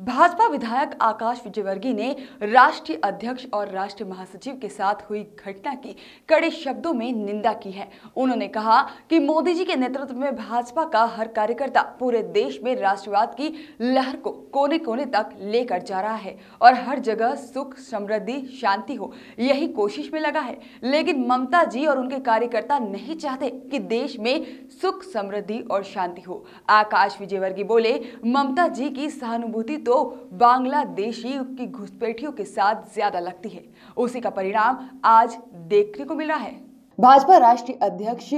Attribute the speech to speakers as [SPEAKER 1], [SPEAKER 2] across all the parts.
[SPEAKER 1] भाजपा विधायक आकाश विजयवर्गीय ने राष्ट्रीय अध्यक्ष और राष्ट्रीय महासचिव के साथ हुई घटना की कड़े शब्दों में निंदा की है। उन्होंने कहा कि मोदी जी के नेतृत्व में भाजपा का हर कार्यकर्ता पूरे देश में राष्ट्रवाद की लहर को कोने कोने तक लेकर जा रहा है और हर जगह सुख, समृद्धि, शांति हो, यही कोशिश में लगा है। लेकिन ममता जी और उनके कार्यकर्ता नहीं चाहते कि देश में सुख, समृद्धि और शांति हो। आकाश विजयवर्गीय बोले, ममता जी की सहानुभूति तो बांग्लादेशी की घुसपैठियों के साथ ज्यादा लगती है। उसी का परिणाम आज देखने को मिल रहा है। भाजपा राष्ट्रीय अध्यक्ष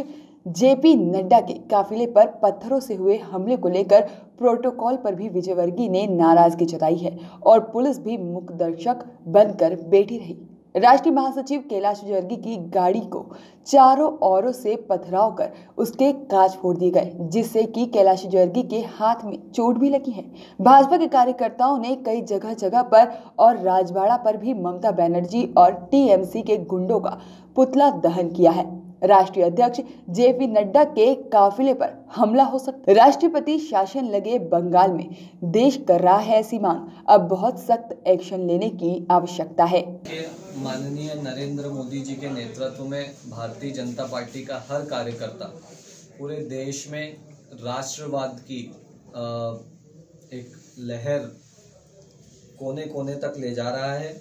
[SPEAKER 1] जेपी नड्डा के काफिले पर पत्थरों से हुए हमले को लेकर प्रोटोकॉल पर भी विजयवर्गीय ने नाराजगी जताई है और पुलिस भी मूक दर्शक बनकर बैठी रही। राष्ट्रीय महासचिव कैलाश विजयवर्गीय की गाड़ी को चारों ओरों से पथराव कर उसके कांच फोड़ दिए गए, जिससे कि कैलाश विजयवर्गीय के हाथ में चोट भी लगी है। भाजपा के कार्यकर्ताओं ने कई जगह जगह पर और राजवाड़ा पर भी ममता बनर्जी और टीएमसी के गुंडों का पुतला दहन किया है। राष्ट्रीय अध्यक्ष जेपी नड्डा के काफिले पर हमला हो सकता है। राष्ट्रपति शासन लगे बंगाल में देश कर रहा है ऐसी मांग। अब बहुत सख्त एक्शन लेने की आवश्यकता है।
[SPEAKER 2] माननीय नरेंद्र मोदी जी के नेतृत्व में भारतीय जनता पार्टी का हर कार्यकर्ता पूरे देश में राष्ट्रवाद की एक लहर कोने कोने तक ले जा रहा है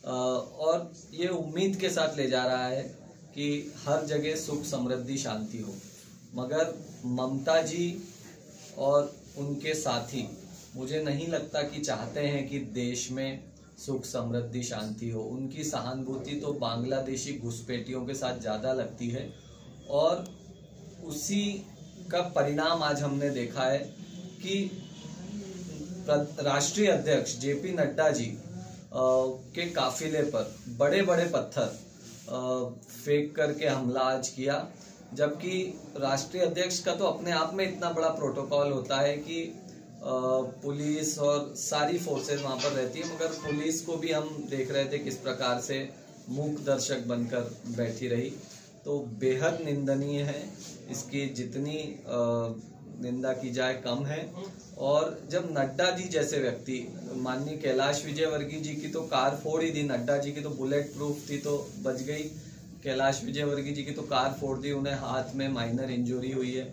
[SPEAKER 2] और ये उम्मीद के साथ ले जा रहा है कि हर जगह सुख, समृद्धि, शांति हो। मगर ममता जी और उनके साथी मुझे नहीं लगता कि चाहते हैं कि देश में सुख, समृद्धि, शांति हो। उनकी सहानुभूति तो बांग्लादेशी घुसपैठियों के साथ ज़्यादा लगती है और उसी का परिणाम आज हमने देखा है कि राष्ट्रीय अध्यक्ष जेपी नड्डा जी के काफिले पर बड़े बड़े पत्थर फेंक करके हमला आज किया, जबकि राष्ट्रीय अध्यक्ष का तो अपने आप में इतना बड़ा प्रोटोकॉल होता है कि पुलिस और सारी फोर्सेस वहां पर रहती है, मगर पुलिस को भी हम देख रहे थे किस प्रकार से मूक दर्शक बनकर बैठी रही। तो बेहद निंदनीय है, इसकी जितनी निंदा की जाए कम है। और जब नड्डा जी जैसे व्यक्ति, माननीय कैलाश विजयवर्गीय जी की तो कार फोड़ ही दी, नड्डा जी की तो बुलेट प्रूफ थी तो बच गई, कैलाश विजयवर्गीय जी की तो कार फोड़ दी, उन्हें हाथ में माइनर इंजरी हुई है।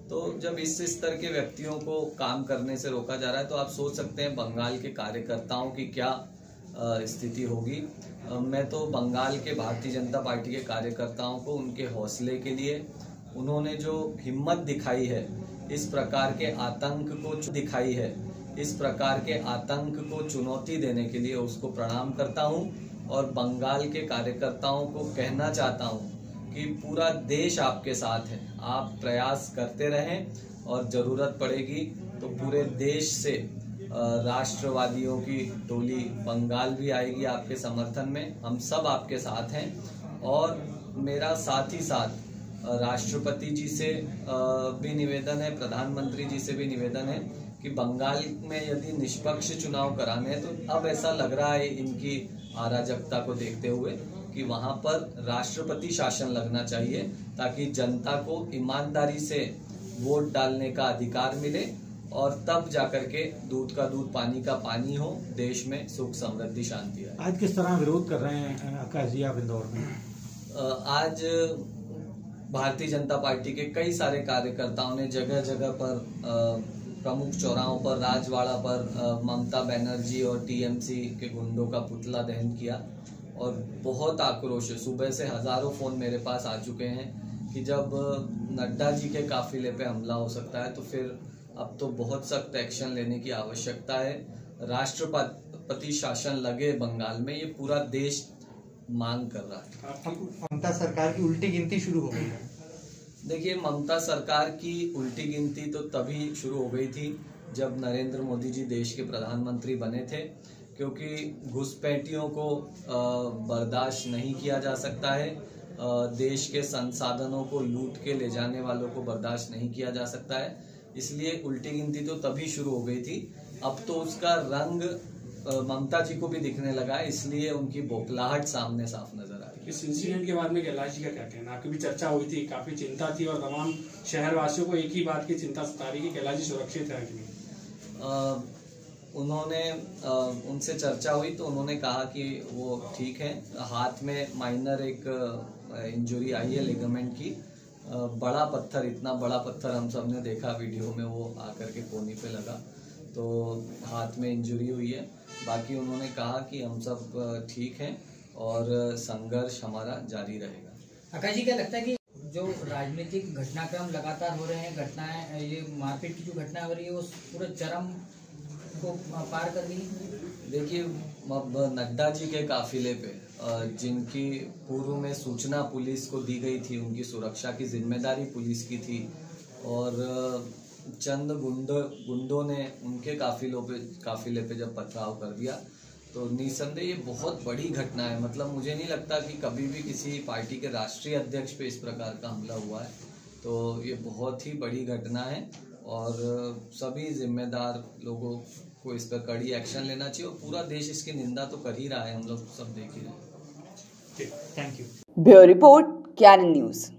[SPEAKER 2] तो जब इस स्तर के व्यक्तियों को काम करने से रोका जा रहा है तो आप सोच सकते हैं बंगाल के कार्यकर्ताओं की क्या स्थिति होगी। मैं तो बंगाल के भारतीय जनता पार्टी के कार्यकर्ताओं को उनके हौसले के लिए, उन्होंने जो हिम्मत दिखाई है, इस प्रकार के आतंक को दिखाई है, इस प्रकार के आतंक को चुनौती देने के लिए उसको प्रणाम करता हूं और बंगाल के कार्यकर्ताओं को कहना चाहता हूं कि पूरा देश आपके साथ है। आप प्रयास करते रहें और जरूरत पड़ेगी तो पूरे देश से राष्ट्रवादियों की टोली बंगाल भी आएगी आपके समर्थन में। हम सब आपके साथ हैं और मेरा साथ ही साथ राष्ट्रपति जी से भी निवेदन है, प्रधानमंत्री जी से भी निवेदन है कि बंगाल में यदि निष्पक्ष चुनाव कराने हैं तो अब ऐसा लग रहा है इनकी अराजकता को देखते हुए कि वहां पर राष्ट्रपति शासन लगना चाहिए ताकि जनता को ईमानदारी से वोट डालने का अधिकार मिले और तब जाकर के दूध का दूध, पानी का पानी हो, देश में सुख, समृद्धि, शांति आए।
[SPEAKER 3] आज किस तरह विरोध कर रहे हैं आकाश जी आप इंदौर में?
[SPEAKER 2] आज भारतीय जनता पार्टी के कई सारे कार्यकर्ताओं ने जगह जगह पर प्रमुख चौराहों पर, राजवाड़ा पर ममता बनर्जी और टीएमसी के गुंडों का पुतला दहन किया और बहुत आक्रोश है। सुबह से हजारों फोन मेरे पास आ चुके हैं कि जब नड्डा जी के काफिले पे हमला हो सकता है तो फिर अब तो बहुत सख्त एक्शन लेने की आवश्यकता है। राष्ट्रपति शासन लगे बंगाल में, ये पूरा देश मांग कर रहा है।
[SPEAKER 3] ममता सरकार की उल्टी गिनती शुरू हो गई है।
[SPEAKER 2] देखिए, ममता सरकार की उल्टी गिनती तो तभी शुरू हो गई थी जब नरेंद्र मोदी जी देश के प्रधानमंत्री बने थे, क्योंकि घुसपैठियों को बर्दाश्त नहीं किया जा सकता है, देश के संसाधनों को लूट के ले जाने वालों को बर्दाश्त नहीं किया जा सकता है, इसलिए उल्टी गिनती तो तभी शुरू हो गई थी। अब तो उसका रंग ममता जी को भी दिखने लगा है, इसलिए उनकी बौखलाहट सामने साफ नजर आ रही है।
[SPEAKER 4] इस इंसिडेंट के बारे में कैलाश जी का क्या कहना? आपकी भी चर्चा हुई थी, काफी चिंता थी और तमाम शहरवासियों को एक ही बात की चिंता सता रही कि कैलाश जी सुरक्षित है कि नहीं?
[SPEAKER 2] उन्होंने उनसे चर्चा हुई तो उन्होंने कहा कि वो ठीक है, हाथ में माइनर एक इंजरी आई है लिगामेंट की। बड़ा पत्थर, इतना बड़ा पत्थर हम सब ने देखा वीडियो में, वो आकर के कोहनी पे लगा तो हाथ में इंजरी हुई है। बाकी उन्होंने कहा कि हम सब ठीक हैं और संघर्ष हमारा जारी रहेगा।
[SPEAKER 5] आकाश जी, क्या लगता है कि जो राजनीतिक घटनाक्रम लगातार हो रहे हैं, घटनाएं, ये मारपीट की जो घटना हो रही है वो पूरे चरम को पार कर गई?
[SPEAKER 2] देखिए, अब नड्डा जी के काफिले पे जिनकी पूर्व में सूचना पुलिस को दी गई थी, उनकी सुरक्षा की जिम्मेदारी पुलिस की थी और चंद गुंडों ने उनके काफिले पे जब पथराव कर दिया तो निसंदेह ये बहुत बड़ी घटना है। मतलब मुझे नहीं लगता कि कभी भी किसी पार्टी के राष्ट्रीय अध्यक्ष पे इस प्रकार का हमला हुआ है, तो ये बहुत ही बड़ी घटना है और सभी जिम्मेदार लोगों को इस पर कड़ी एक्शन लेना चाहिए और पूरा देश इसकी निंदा तो कर ही रहा है, हम लोग सब देख ही रहे हैं।
[SPEAKER 3] Thank you.
[SPEAKER 1] ब्यूरो रिपोर्ट, क्यारन न्यूज़।